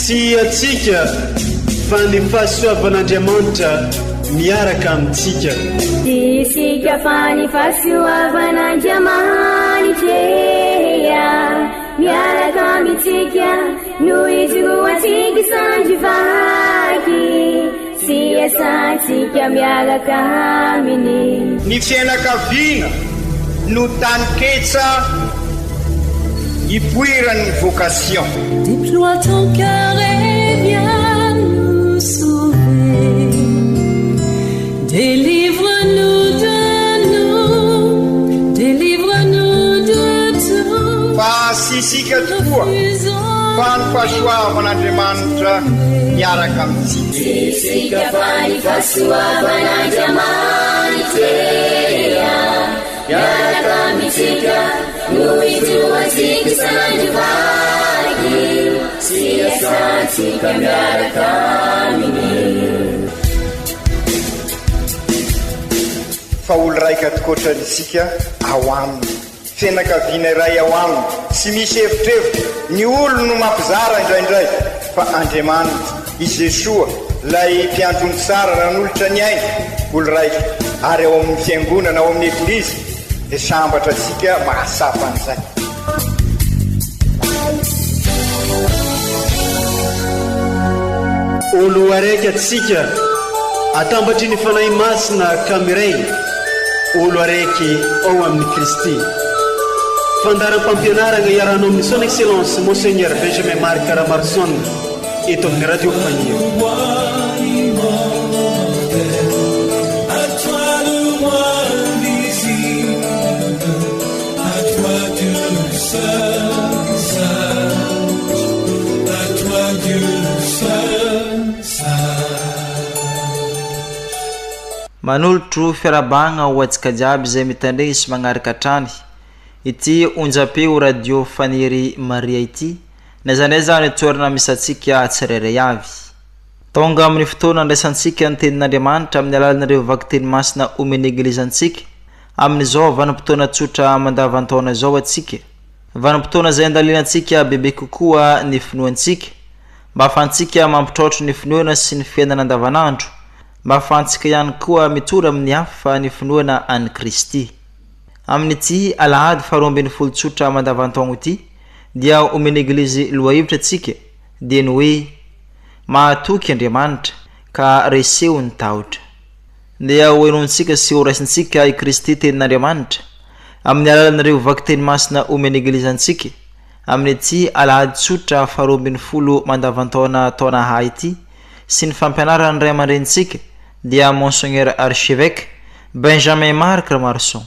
Tsy atsika fa ny fahasoavan'Andriamanitra miaraka amintsika. Isika fa ny fahasoavan'Andriamanitra miaraka amintsika noho izy roantsika sandrivaky sy asantsika miaraka aminy. Ny fianakaviana no taniketsa ipoiran'ny vocation. Déploie ton cœur et viens nous sauver. Délivre-nous de nous, délivre-nous de tout. Fa sisika tokoa fa ny fahasoavan'Andriamanitra miaraka amintsika. Sisika fa ny fahasoavan'Andriamanitra miaraka amintsika noho izy roantsika sandrivaky sy asantsika miaraka aminy. Fa olo raika atokotran'isika ao aminy, fianakaviana iray ao aminy, tsy misy hevitrevitra. Ny olo no mampizara indraindray, fa Andriamanitra i Jesoa lay mpiandrony tsara ranolotra ny aina olo raika. Ary ao amin'ny fiangonana, ao amin'ny eglizy dia sambatra antsika mahasapa an'izay. Olo araiky atsika atambatry ny fanahy masina kamiray, olo araiky ao amin'ny Kristy. Fandaram-pampianarana iaranao amin'ny son excellence Monseigneur Benjamin Marc Caramarson eto amin'ny radio Fagnier. Manolotro fiarabagna ho antsika jiaby izay mitandregny sy magnaraka trany ity onjam-peo radio Fagniry Maria ity, na izany zany toerana misy antsika tsirairay avy. Tonga amin'ny fotoana andraisantsika ny tenin'Andriamanitra amin'ny alalan'ireo vaky teny masina omeny eglizantsika amin'izao vanim-potoana tsotra mandavan-taona izao atsika. Vanim-potoana izay andaliantsika bebe kokoa ny finoantsika mba ahafahantsika mampitrotro ny finoana sy ny fiainana andavanandro, mba ahafahantsika ihany koa mitora amin'ny hafa ny finoana an'i Kristy. Amin'ity alahady 12 tsotra mandavan-taona ity dia omeny eglizy loahevitra atsika dia ny hoe mahatoky Andriamanitra ka reseho ny tahotra. Dia hoenontsika sy horaisintsika i Kristy tenin'Andriamanitra amin'ny alalan'ireo vaky teny masina omeny eglizantsika amin'ity alahady tsotra 12 mandavan-taona taona ha ity sy ny fampianarany ray aman-drenitsika dia Monseigneur Archevêque Benjamin Marc Caramarson.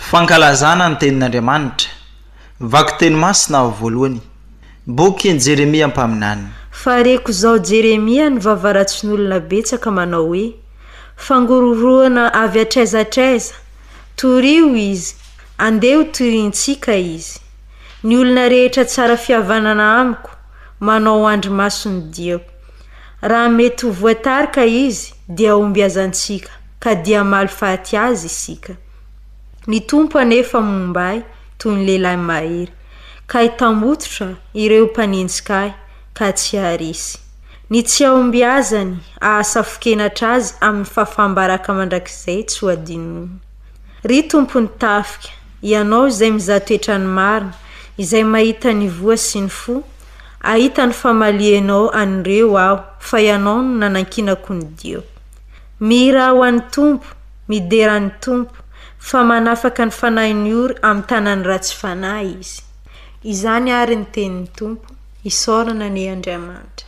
Fankalazana ny tenin'Andriamanitra, vaky teny masina voalohany, boky ny Jeremia mpaminany. Fareko zao Jeremia ny vavaratsin'olona betsaka manao hoe fangororoana avy atraizatraiza, torio izy, andeo torintsika izy. Ny olona rehetra tsara fihavanana amiko manao andry masony diako. Raha mety ho voatarika izy dia ombiazantsika ka dia maly faty azy isika. Ny tompo anefa mombay toy ny lehilahy mahery, ka hitambototra ireo mpanintsika ka tsy harisy. Ny tsy aombiazany ahasafokenatra azy amin'ny fafambaraka mandrakizay tsy ho adinono. Ry tompony tafika, ianao izay mizatoetra ny marina, izay mahita ny voa sy ny fo, ahita ny famalianao an'ireo aho, fa ianao no nanankinako ny dio. Mira ho an'ny tompo, midera ny tompo, fa manafaka ny fanahin'ny ory amin'ny tanany ratsy fanahy izy. Izany ary ny tenin'ny tompo, isaorana ny Andriamanitra.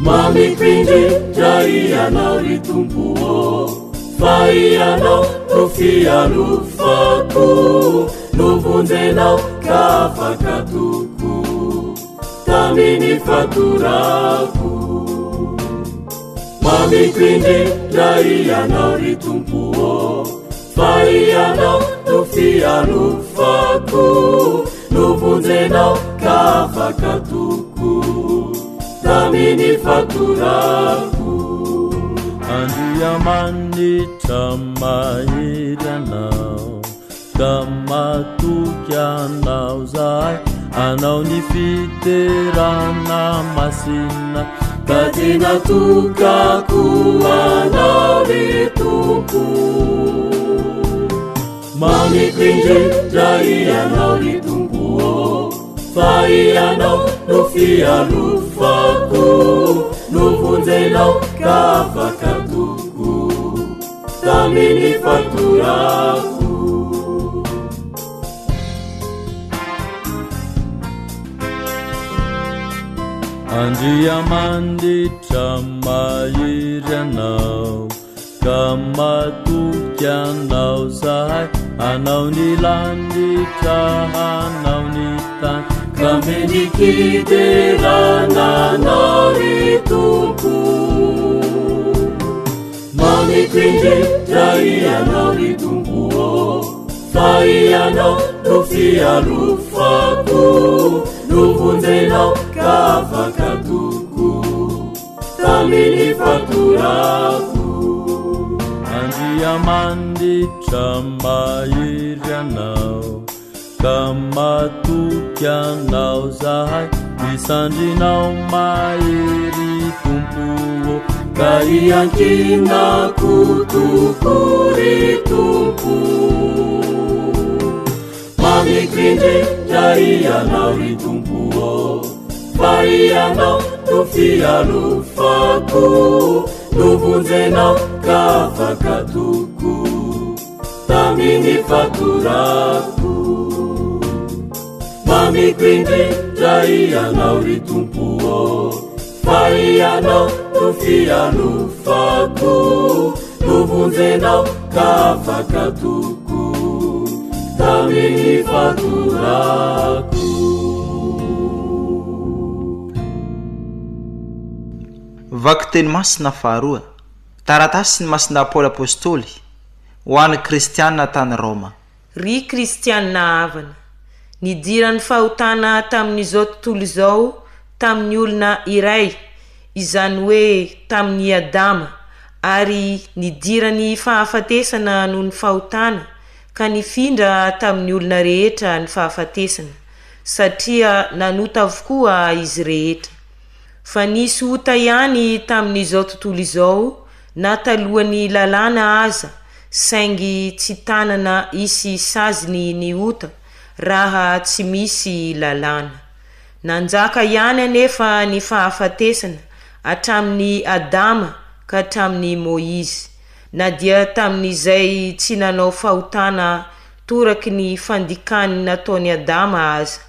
Mamipindry dra ianao ry tompo fa ianao no fialofako no vonjenao ka afaka toko taminy fatorako. Mamipindry dra ianao ry tompo fa ianao no fialofako no vonjenao ka afaka toko taminy fatorako. Andriamanitra mahery anao ka matoky anao zahay, anao ny fiterana masina ka tena tokako anao ry tompo. Mamipindry dra ianao ry tompo fa ianao no fialofako no vonjenao ka afaka toko taminy fatorako. Andriamanitra mahery anao ka matoky anao zahay, anao ny landritra anao ny tany ka menikiderana anao ry tompo. Mamipindry dra ianao ry tompo fa ianao no fialofako no vonjenao ka afaka toko taminy fatorako. Andriamanitra mahery anao ka matoky anao zahay, misandrinao mahery tompo ka iankinako toko ry tompo. Mamipindry dra ianao ry tompo fa ianao no fialofako no vonjenao ka afaka toko taminy fatorako. Mamipindry dra ianao ry tompo fa ianao no fialofako no vonjenao ka afaka toko taminy fatorako. Vaky teny masina faharoa, taratasy ny masina Paoly apôstôly ho an'ny kristianina tany Roma. Ry kristianina havana, nidiran'ny fahotana tamin'izao tontolo izao tamin'ny olona iray, izany hoe tamin'ny Adama, ary nidirany fahafatesana noho ny fahotana ka nifindra tamin'ny olona rehetra ny fahafatesana, satria nanota avokoa izy rehetra. Fa nisy ota ihany tamin'izao tontolo izao na talohan'ny lalàna aza, saingy tsy tanana isy saziny ny ota raha tsy misy lalàna. Nanjaka ihany anefa ny fahafatesana hatramin'ny Adama ka hatramin'ny Moizy, na dia tamin'izay tsy nanao fahotana toraky ny fandikany nataony Adama aza,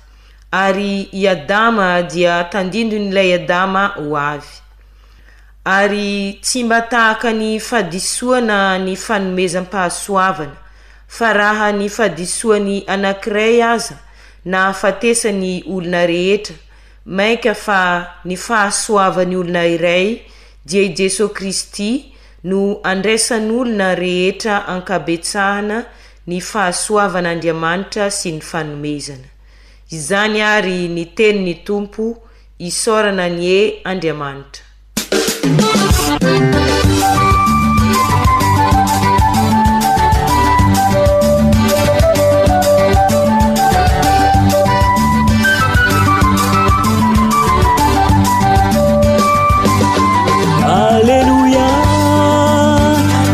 ary i Adama dia tandindon'ilay Adama ho avy. Ary tsy mba tahaka ny fadisoana ny fanomezam-pahasoavana, fa raha ny fadisoany anankiray aza na fatesany olona rehetra, maika fa ny fahasoavany olona iray dia i Jesosy Kristy no andraisan'olona rehetra ankabetsahana ny fahasoavan'Andriamanitra sy ny fanomezana. Izany ary ny tenin'ny Tompo, isaorana ny Andriamanitra. Alleluia,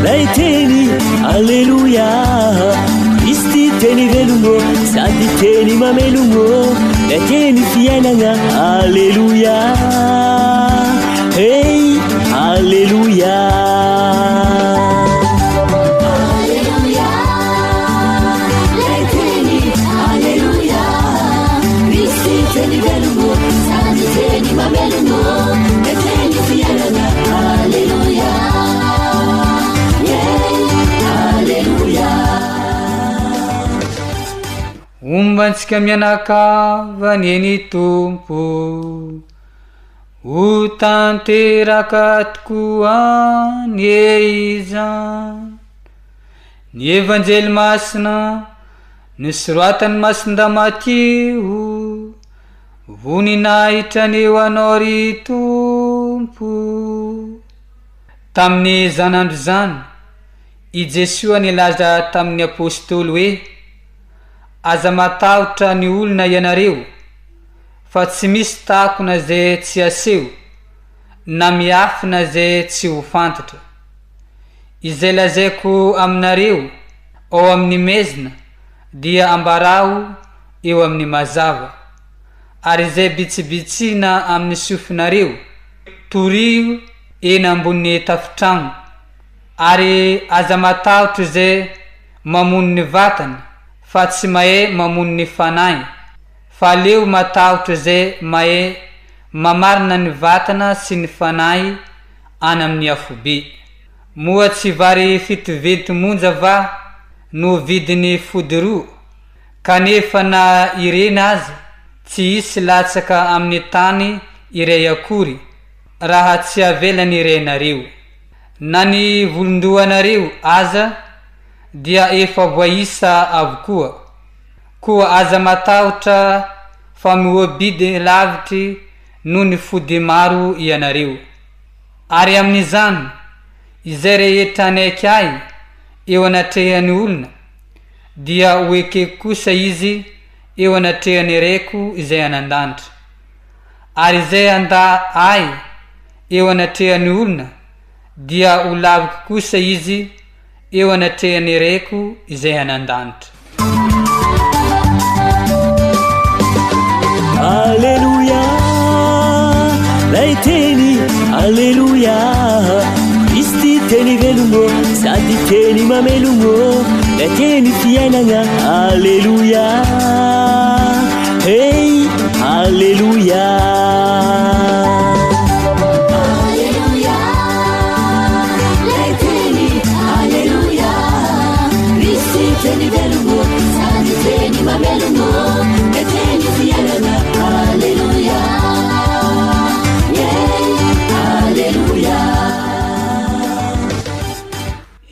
lay teny alleluia, Kristi teny velomo sady teny mamelomo, lay teny fiainana alleluia, hey alleluia. Alleluia, lay teny alleluia, Kristi teny velomo sady teny mamelomo, lay teny fiainana mombantsika mianakavany eny tompo ho tanteraka tokoa ny izany ny evanjely masina nosoratany masindamatio voninahitraneo anao ry tompo tamin'ny zanandro zany i Jesoa nilaza tamin'ny apôstôly hoe aza matahotra ny olona ianareo fa tsy misy takona zay tsy aseho na miafina zay tsy ho fantatra izay lazaiko aminareo ao amin'ny mezina dia ambarao eo amin'ny mazava ary zay bitsibitsina amin'ny sofinareo torio eny ambony tafitrano ary aza matahotra zay mamono ny vatana fa tsy mahay mamono ny fanahy fa leo matahotra zay mahay mamarina ny vatana sy ny fanahy any amin'ny afobe moa tsy vary fitovety monja va no vidiny fody roa kanefa na irena aza tsy isy latsaka amin'ny tany iray akory raha tsy avelany irenareo na ny volondohanareo aza dia efa voaisa avokoa koa aza matahotra fa mioabidy lavitry noho ny fody maro ianareo ary amin'izany izay rehetra anaiky ahy eo anatrehany olona dia hoekeko kosa izy eo anatrehany reko izay anandanitra ary izay anda ahy eo anatrehany olona dia ho laviko kosa izy eo anatrehany reko izay anandanitra Alleluia lay teny Alleluia Kristi teny velomo sady teny mamelomo lay teny fiainana Alleluia hey Alleluia Alleluia lay teny Alleluia Kristi teny velomo sady teny mamelomo lay teny fiainana Alleluia Alleluia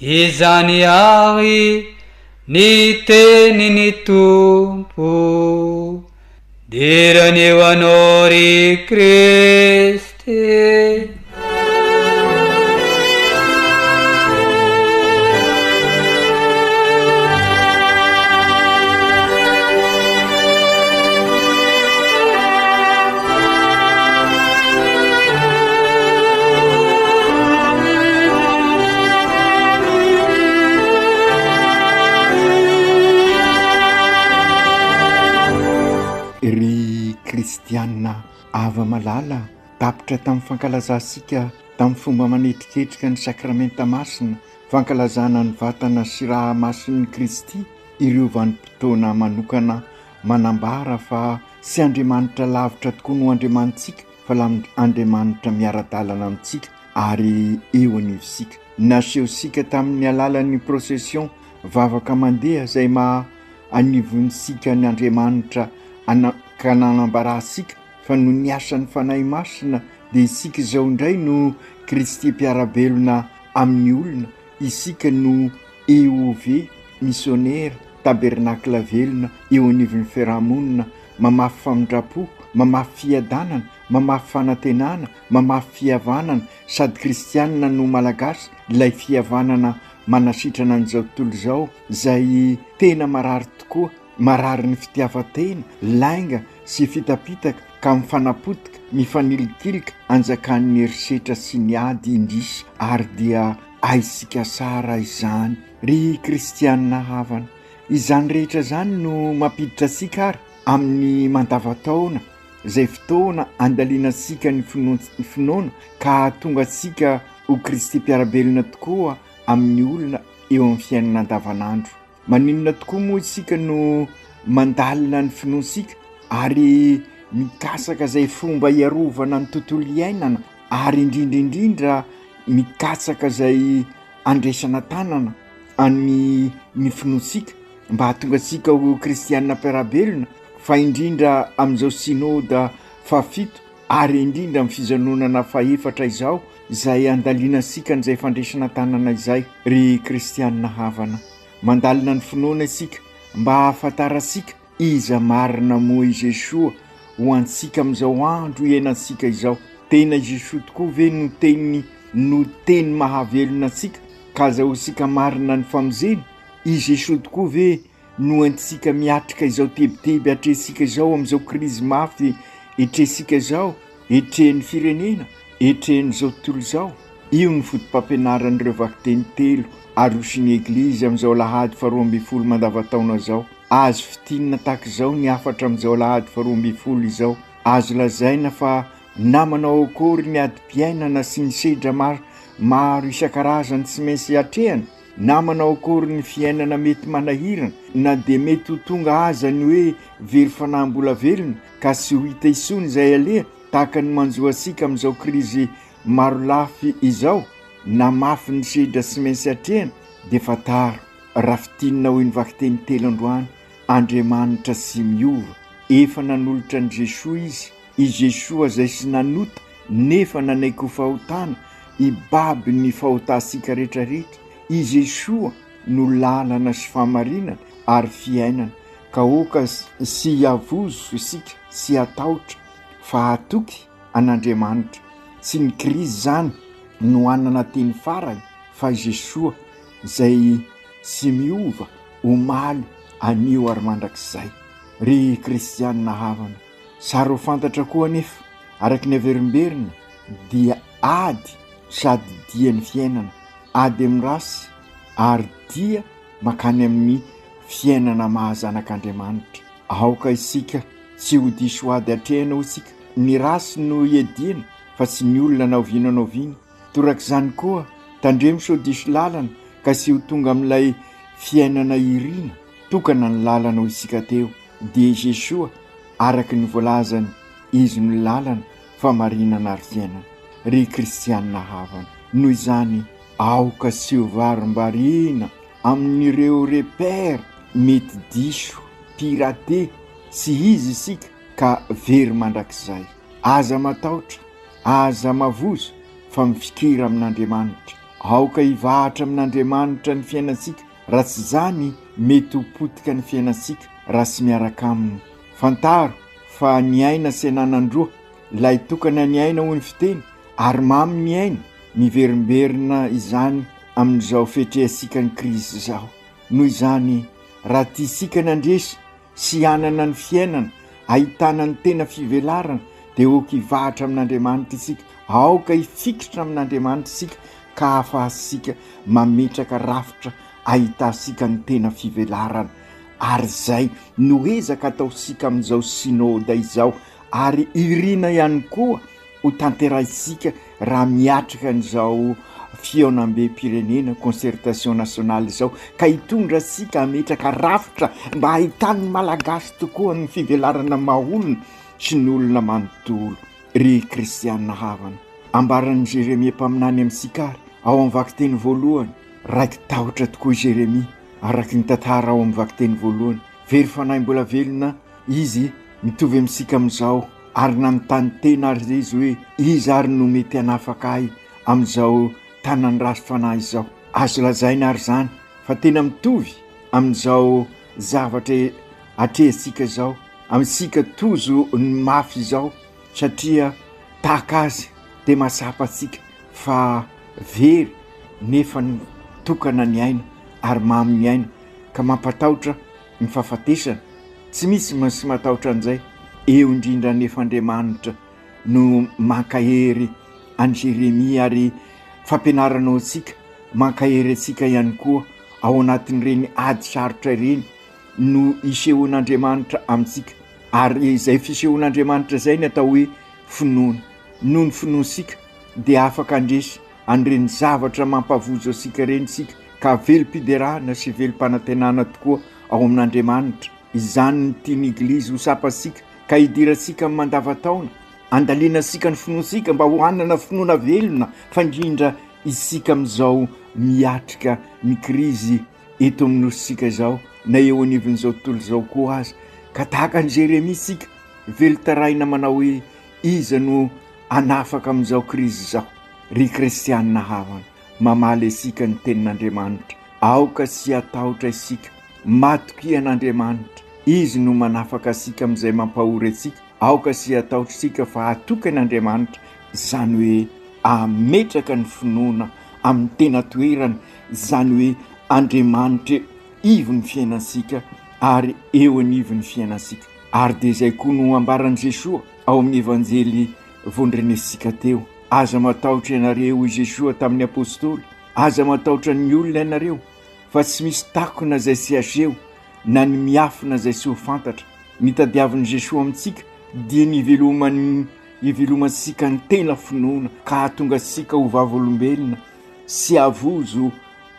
izany ahy ny teniny tompo diran'eo anao ry Kristy ry kristianina ava malala tapitra tamin'ny fankalazasika tamin'ny fomba manetriketrika ny sakramenta masina fankalazana ny vatana sy raha masin'ny Kristy ireo vanim-potoana manokana manambara fa sy Andriamanitra lavitra tokoa no Andriamanitsika fa Andriamanitra miara-dalana amintsika ary eo anivosika nasehosika tamin'ny alalan'ny procession vavaka mandeha izay anivontsika ny Andriamanitra ka nanambarasika fa no niasan'ny fanahy masina dia isika izao indray no Kristy mpiarabelona amin'ny olona isika no EOV missionnaire tabernakla velona eo anivon'ny fiarahamonina mamafy famindrapo mamafy fiadanana mamafy fanantenana mamafy fihavanana sady kristianina no malagasy ilay fihavanana manasitrana an'izao tontolo izao izay tena marary tokoa marary ny fitiavatena lainga sy fitapitaka ka mifanapotika mifanilikilika anjakan'ny herisetra sy ny ady indrisy ary dia aisika sara izany ry kristianina havana izany rehetra zany no mampiditra asika ary amin'ny mandavataona izay fotoana andalinasika ny finoana ka tonga atsika ho Kristy mpiarabelona tokoa amin'ny olona eo amin'ny fiainana andavanandro maninona tokoa moa isika no mandalina ny finoansika ary mikasaka izay fomba hiarovana ny tontolo iainana ary indrindraindrindra mikasaka izay andraisana tanana ny finoansika mba hatonga asika ho kristianina mpiarabelona fa indrindra amin'izao sinoda fafito ary indrindra amin'ny fijanonana faefatra izao izay andaliana sika n'izay fandresana tanana izay ry kristianina havana mandalina ny finoana isika mba hahafantara sika iza marina moa i Jesoa ho antsika amin'izao andro iainantsika izao. Tena i Jesoa tokoa ve no teny mahavelona antsika ka zao sika marina ny famonjena? I Jesoa tokoa ve no antsika miatrika izao tebiteby atresika izao amin'izao krizy mafy etresika izao, etrehan'ny firenena, etrehan'izao tontolo izao? Io ny fotom-pampianaran'ireo vakiteny telo arosiny eglizy amin'izao lahady 12 mandavataona zao. Azo fitinina tahaka izao ny afatra amin'izao lahady 12 izao. Azo lazaina fa namanao akory ny adi-piainana sy ny sedra maro isan-karazany tsy maintsy atrehana, namanao akory ny fiainana mety manahirana na dia mety ho tonga aza ny hoe very fanahim-bola velona ka sy ho hita isony izay aleha tahaka ny manjoa asika amin'izao krizy maro lafy izao na mafy ny sedra sy maintsy atrehana dia fataro raha fitinina hoy ny vakiteny telo androany, Andriamanitra sy miova, efa nanolotra ny Jesoa izy, i Jesoa izay sy nanota nefa nanaiky ho fahotana hibaby ny fahotansika rehetrarehetra. I Jesoa no lalana sy famarinana ary fiainana ka oka sy havozo isika sy hatahotra fa hatoky an'Andriamanitra. Tsy ny krizy zany no anana teny farany fa Jesoa izay sy miova omaly anio ary mandrakizay. Ry kristianina havana, saro fantatra koa nefa araky ny averimberina dia ady sady dia ny fiainana, ady amin'ny rasy ary dia makany amin'ny fiainana mahazanak'Andriamanitra. Aoka isika tsy ho diso ady atrehana ho isika, ny rasy no iadiana fa tsy ny olona naoviana. Torak' izany koa tandremo so diso lalana ka sy ho tonga amin'ilay fiainana irina tokana ny lalana ho isika teo. Dia Jesoa araky ny voalazany izy no lalana famarinana ary fiainana. Ry kristianina havana, noho izany aoka sy ho varim-bariana amin'ireo repère mety diso pirate sy izy isika ka very mandrakizay. Aza matahotra, aza mavozo fa mifikira amin'Andriamanitra. Aoka hivahatra amin'Andriamanitra ny fiainansika, raha tsy zany mety ho potika ny fiainansika raha sy miaraka aminy. Fantaro fa ny aina sy ananandroa lay tokana ny aina ho ny fiteny ary mamy ny aina miverimberina izany amin'izao fetrehasika ny krizy izao. Noho izany raha tiasika nandresy sy anana ny fiainana ahitana ny tena fivelarana dia oka hivahatra amin'Andriamanitra isika, aoka hifikitra amin'Andriamanitra isika ka ahafahasika mametraka rafitra ahitasika ny tena fivelarana. Ary zay no ezaka ataosika amin'izao sinoda izao ary irina ihany koa ho tanterahisika raha miatrika n'izao fionam-be pirenena concertation nationale izao ka hitondra sika hametraka rafitra mba hahitan'ny malagasy tokoa ny fivelarana maolona sy ny olona manontolo. Ry kristianina havana, ambaran'ny Jeremia mpaminany amintsika ary ao amin'ny vakiteny voalohany, raiky tahotra tokoa Jeremia araky ny tantara ao amin'ny vakiteny voalohany. Very fanahy mbola velona izy mitovy amintsika amin'izao ary nanontany tena ary izy hoe izy ary no mety hanafaka ahy amin'izao tanany rasy fanahy izao. Azo lazaina ary zany fa tena mitovy amin'izao zavatra atrehantsika izao, amintsika tozo ny mafy izao satria tahaka azy dia masapa antsika fa very nefa ny tokana ny aina ary mamy ny aina ka mampatahotra ny fahafatesana. Tsy misy sy matahotra an'izay. Eo indrindra nefa Andriamanitra no mankahery an Jeremia ary fampianaranao antsika, mankahery antsika ihany koa ao anatin'ireny ady sarotra ireny no isehoan'Andriamanitra amintsika. Ary izay fisehoan'Andriamanitra izay ny atao hoe finoana. Noho ny finoansika dia afaka andresy an'ireny zavatra mampavozo asika ireny sika ka velom-piderahana sy velom-panantenana tokoa ao amin'Andriamanitra. Izany ny tiany eglizy ho sapasika ka hidirantsika amin'ny mandavataona, andalianasika ny finoansika mba ho anana finoana velona fa indrindra isika amin'izao miatrika ny krizy eto amin'nosika izao na eo anivon'izao tontolo izao koa azy ka tahaka ny Jeremia sika velotaraina manao hoe iza no anafaka amin'izao krizy izao. Ry kristianina havana, mamaly isika ny tenin'Andriamanitra, aoka sy atahotra isika, matoky an'Andriamanitra, izy no manafaka asika amin'izay mampahory asika, aoka sy atahotra isika fa atoka an'Andriamanitra, izany hoe ametraka ny finoana amin'ny tena toerana, izany hoe Andriamanitra ivo ny fiainansika ary eo anivo ny fiainansika. Ary dia izay koa no ambaran'i Jesoa ao amin'ny evanjely vondrenesika teo, aza matahotra ianareo i Jesoa tamin'ny apôstôly, aza matahotra ny olona ianareo fa tsy misy takona izay sy aseho na ny miafina izay sy ho fantatra. Nitadiavin'i Jesoa amintsika dia ivelomansika ny tena finoana ka hahatonga sika ho vavolombelona sy avozo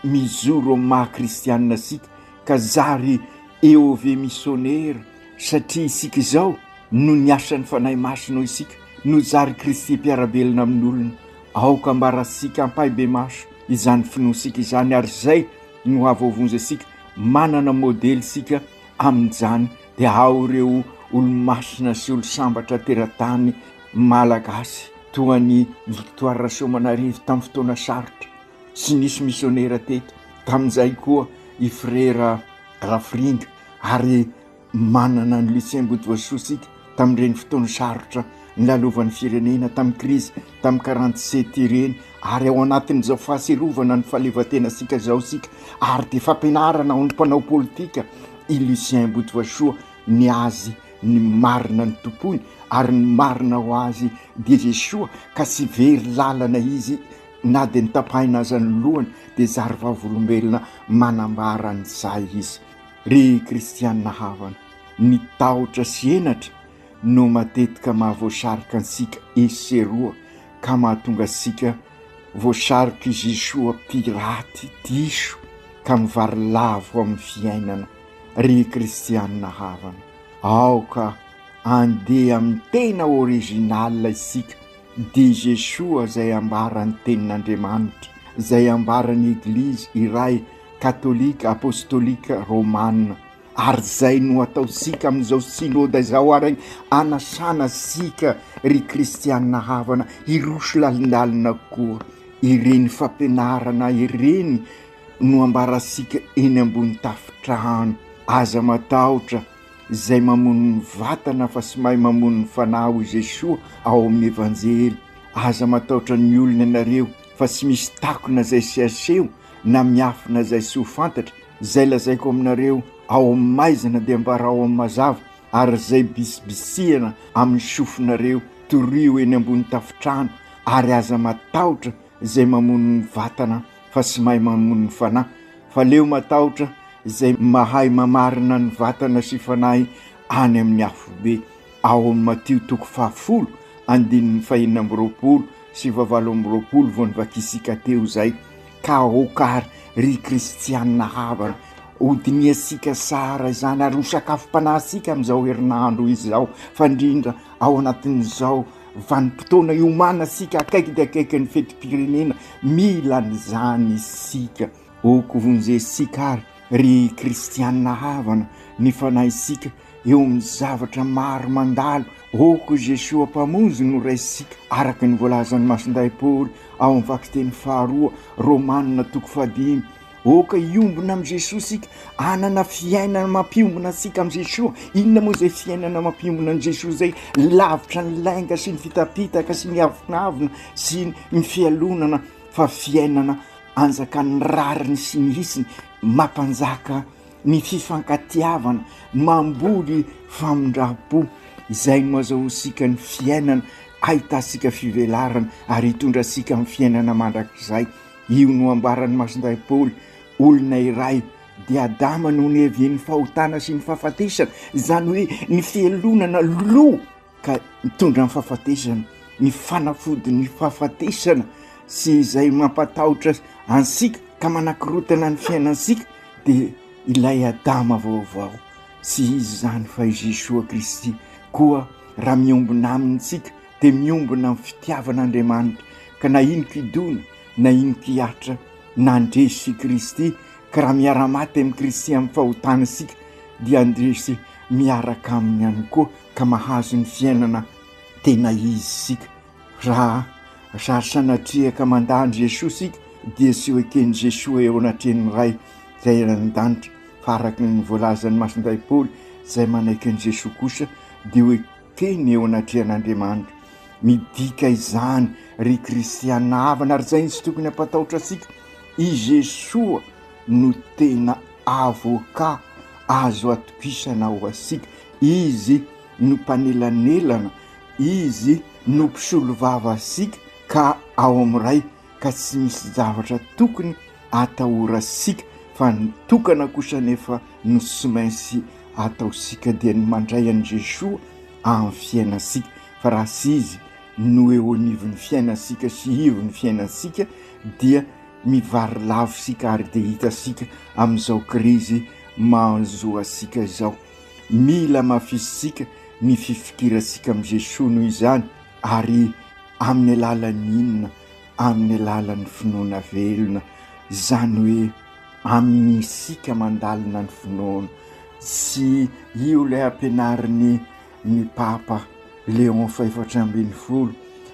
mizoro amin'ny maha-kristianina sika ka zary eo ve missionnaire, satria isika izao no ny asan'ny fanahy masina isika no zary Kristy mpiarabelona amin'olona. Aoka ambarasika ampahbe maso izany finosika izany, ary zay no avovonza sika manana modely sika amin'izany dia ao ireo olo-masina sy olo-sambatra teratany malagasy toa ny Victoire Soamanarivo tamin'ny fotoana sarotra sy nisy missionnaire teto tamin'izay koa i frère Rafringa, ary manana ny Lucien Boudvoasosika tamin'ireny fotoana sarotra nilalovan'ny firenena tamin'ny krizy tamin'ny 47 ireny, ary ao anatin'izao fahaserovana ny fahaleovan-tena sika zao sika, ary dia fampianarana ho ny mpanao politika i Lucien Boudvoasoa ny azy ny marina ny tompony ary ny marina ho azy dia Jesoa ka sy very lalana izy na dia nitapahina azy ny lohany dia zary vavolombelona manambara an'izay izy. Ry kristianina havana, ny tahotra sy enatra no matetika mahavoasarika ansika eseroa ka mahatonga sika voasarika i Jesoa piraty diso ka mivary lavo amin'ny fiainana. Ry kristianina havana, aoka andeha amin'ny tena original isika dia Jesoa izay ambarany tenin'Andriamanitra, izay ambarany Eglizy iray katolika apostolika romana, ary zay no ataosika amin'izao synode izao ary anasana sika ry kristianina havana hiroso lalindalina koa. Ireny fampianarana ireny no ambarasika eny ambony tafitrano. Aza matahotra izay mamono ny vatana fa sy mahay mamono ny fanahy Jesoa ao amin'ny evanjely. Aza matahotra ny olona ianareo fa tsy misy takona izay sy aseho na miafina izay sy ho fantatra. Izay lazaiko aminareo ao amin'ny maizana dia ambara ao amin'ny mazava, ary izay bisibisiana amin'ny sofinareo torio eny ambony tafitrano. Ary aza matahotra izay mamono ny vatana fa sy mahay mamono ny fanahy, fa leo matahotra izay mahay mamarina ny vatana sy fanahy any amin'ny afobe. Ao amin'ny Matio 10:5-20 sy 7:20 vao nivakisika teo zay. Ka okary ry kristianina havana, hodiniasika sara izany ary ho sakafom-panahsika amin'izao herinandro izao, fa indrindra ao anatin'izao vanim-potoana iomana sika akaiky dia akaiky ny fetim-pirenena, mila n'izany isika. Oko vonjesika ary ry kristianina havana, ny fanahisika eo amin'ny zavatra maro mandalo. Oko Jesoa mpamonjy no raisika araka ny voalazan'ny Masinday Paoly ao amin'ny vakiteny 2 Romanina 5. Oka iombona amin'ny Jesoa sika, anana fiainana mampiombona sika amin'ny Jesoa. Inona moa izay fiainana mampiombona amin'ny Jesoa zay? Lavitra ny lainga sy ny fitapitaka sy ny avinavina sy ny fialonana, fa fiainana anjaka ny rariny sy ny hisiny, mampanjaka ny fifankatiavana, mamboly famindrapo. Izay no azahosika ny fiainana, ahitasika fivelarana ary hitondra sika amin'ny fiainana mandrakizay. Io no ambaran'ny Masinday Paoly, olona iray dia Adama no nihevian'ny fahotana sy ny fahafatesana, izany hoe ny fialonana lo ka mitondra ny fahafatesana, ny fanafody ny fahafatesana sy izay mampatahotra ansika ka manakorotana ny fiainansika dia ilay Adama vaovao. Sy izy zany fa i Jesoa Kristy koa raha miombona amintsika dia miombona amin'ny fitiavan'Andriamanitra, ka na ino kidona na ino kiatra nandresy Kristy ka raha miara-maty amin'ny Kristy amin'ny fahotana isika dia andresy miaraka aminy ihany koa ka mahazo ny fiainana tena izy isika. Raha sanatriaka mandany Jesosy isika dia sy hoekeny Jesosy eo anatreny ray izay an-danitra faraky ny voalazan'ny masonday Paoly izay manaiky ny Jesosy kosa dia hoekeny eo anatrehan'Andriamanitra. Midika izany ry kristiana havana ary izay izy tokony hampatahotra asika. I Jesosy no tena avoka azo atokisana ho asika. Izy no mpanelanelana, izy no mpisolo vava asika ka ao amin'ray ka tsy misy zavatra tokony atahora asika fa nitokana kosa nefa no sy maintsy ataosika dia ny mandray an'i Jesosy amin'ny fiainasika. Fa raha sy izy no eo anivon'ny fiainasika sy ivon'ny fiainasika dia mivary lavo sika ary dia hitasika amin'izao krizy manzoa asika izao. Mila mafisika ny fifikirasika amin'ny Jesosy noho izany ary amin'ny alalan'inona, amin'ny alalan'ny finoana velona, izany hoe amin'ny sika mandalina ny finoana. Sy io ilay ampianarin'ny ny Papa Léon fa-14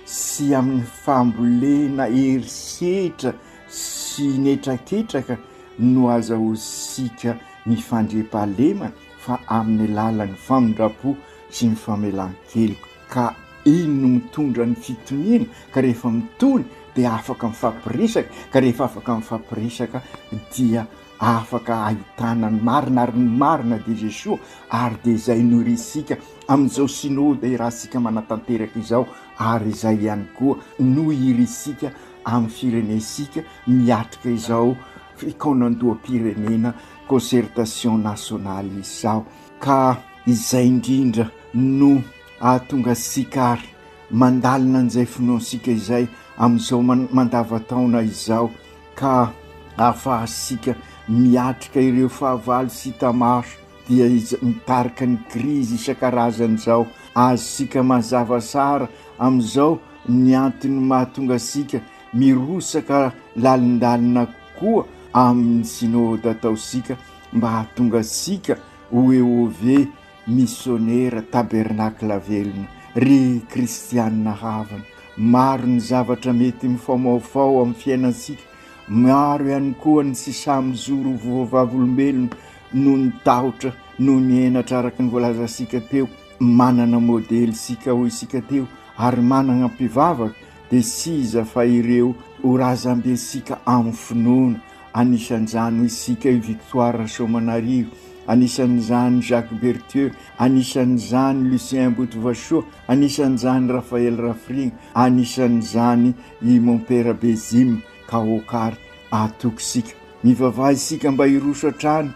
sy amin'ny fambolena herisetra sy netraketraka no azahoantsika ny fandriam-pahalemana fa amin'ny alalan'ny famindrapo sy ny famelan-keloka. Ka iny no mitondra ny fitoniana ka rehefa mitony dia afaka mifampiresaka, ka rehefa afaka mifampiresaka dia afaka ahitana ny marina ary ny marina dia Jesosy ary dia izay no irisika amin'izao synody irahantsika manatanteraka izao ary izay ihany koa no irisika amin'ny firenesika miatrika izao fikaonandoam-pirenena concertation nationale izao. Ka izay indrindra no ahatonga sika ary mandalina an'izay finoansika izay amin'izao mandavataona izao ka ahafahasika miatrika ireo fahavalo sy tamaso dia mitarika ny krizy isan-karazany izao. Azosika mazava tsara amin'izao ny antony mahatonga sika mirosaka lalindalina koa amin'ny synody ataosika mba hahatonga sika ho EOV missionnaire tabernakla velona. Ry kristiana havana, maro ny zavatra mety mifaomaofao amin'ny fiainansika, maro ihany koa ny sy samy zoro vavolombelona no ny tahotra no ny enatra araka ny voalazasika teo. Manana modely sika ho isika teo ary manana mpivavaka dia siza fa ireo orazambesika amin'ny finoana. Anisan'izany isika Victoire Somanarivo, anisan'izany Jacques Berthieu, anisan'izany Lucien Boutevachot, anisan'izany Raphaël Rafrigna, anisan'izany i mon père Bezim Kaokary. Atokisika mivavaha isika mba hiroso hatrany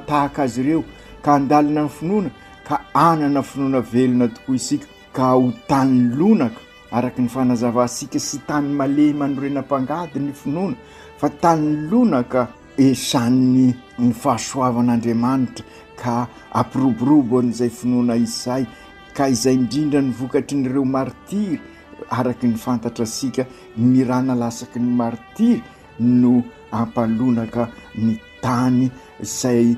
tahaka azy ireo ka andalina ny finoana ka anana finoana velona tokoa isika ka ho tany lonaka araka ny fanazavasika sy tany malema norenam-pangady ny finoana fa tany lonaka esan'ny ny fahasoavan'Andriamanitra ka apiroborobo an'izay finoana izay ka izay indrindra ny vokatry nyreo martiry araka ny fantatra sika ny rana lasaky ny martiry no ampalonaka ny tany izay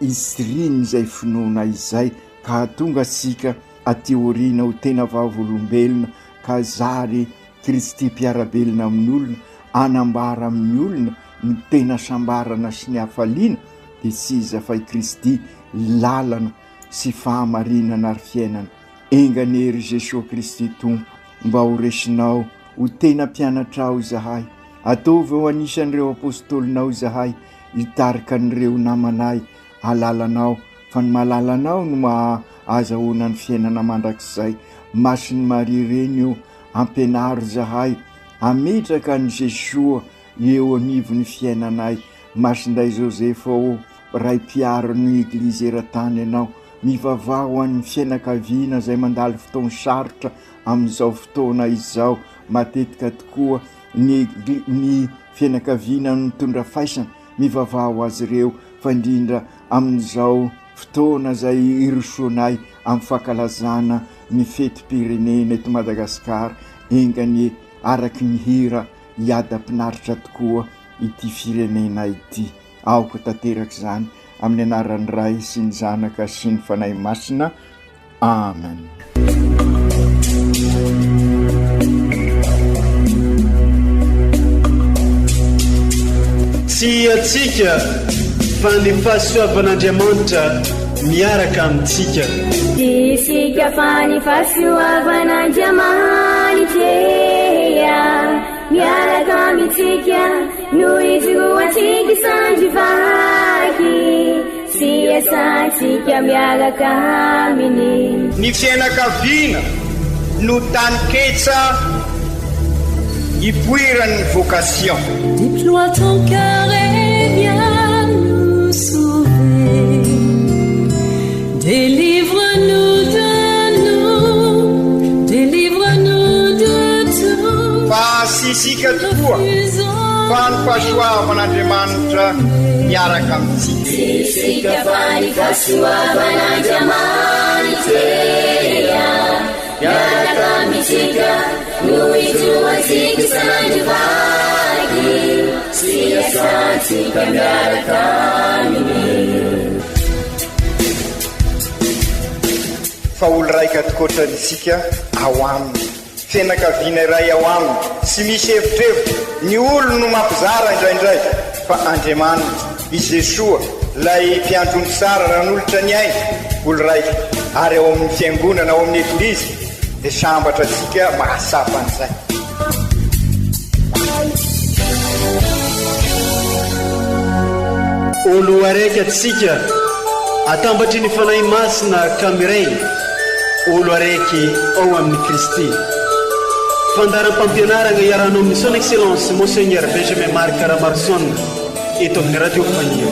isiriny izay finoana izay ka tonga sika ateorina ho tena vavolombelona ka zary Kristy mpiarabelona amin'ny olona, anambara amin'ny olona ny tena sambarana sy ny hafaliana dia siza fa i Kristy lalana sy fahamarinana ary fiainana. Enganery Jesosy Kristy Tompo mba ho resinao ho tena mpianatrao izahay, ataovy ho anisan'ireo apôstolinao izahay, hitarika an'ireo namanay halalanao fa ny mahalalanao no azahoana ny fiainana mandrakizay. Masin'ny Maria reny io ampianaro izahay ametraka ny Jesosy eo anivon'ny fiainanay. Masinday Josefa o ray mpiaron'ny eglizy eran-tany ianao, mivavaha ho an'ny fianakaviana izay mandalo fotoana sarotra amin'izao fotoana izao. Matetika tokoa ny fianakaviana mitondra faisana, mivavaha ho azy ireo fa indrindra amin'izao fotoana izay irosoanay amin'ny fankalazana ny fetim-pirenena eto Madagasikara. Engany araky ny hira hiada-pinaritra tokoa ity firenena ity. aoko tanteraka izany amin'ny anaran'ny ray sy ny zanaka sy ny fanahy masina. Amen. Tsy atsika fa ny fahasoavan'Andriamanitra miaraka amintsika. Isika fa ny fahasoavan'Andriamanitra miaraka amintsika no izoatsika sandrivaky sy asantsika miaraka aminy. Ny fianakaviana no tany ketsa ipoiran'ny vocation. Déploie ton cœur et viens nous sauver. Délivre-nous de nous, délivre-nous de tout. Fa sisika tokoa fa ny fahasoavan'Andriamanitra miaraka amintsika. Sisika fa ny fahasoavan'Andriamanitra miaraka amintsika no izoatsika sandrivaky sy asantsika miaraka aminy. Fa olo raika tokoatranisika ao aminy, fianakaviana iray ao aminy, tsy misy hevitrevitra. Ny olo no mampizara indraindray fa Andriamanitra i Jesoa lay mpiandrony tsara ran'olotra ny ainy olo raika. Ary ao amin'ny fiangonana, ao amin'ny eglizy dia sambatra atsika mahasapa an'izay. Olo araiky atsika atambatry ny fanahy masina kamiray, olo araiky ao amin'ny Kristy. Fandaram-pampianarana iarana amin'ny son excellence Monseigneur Benjamin Marc Caramarson eto amin'ny radiofania.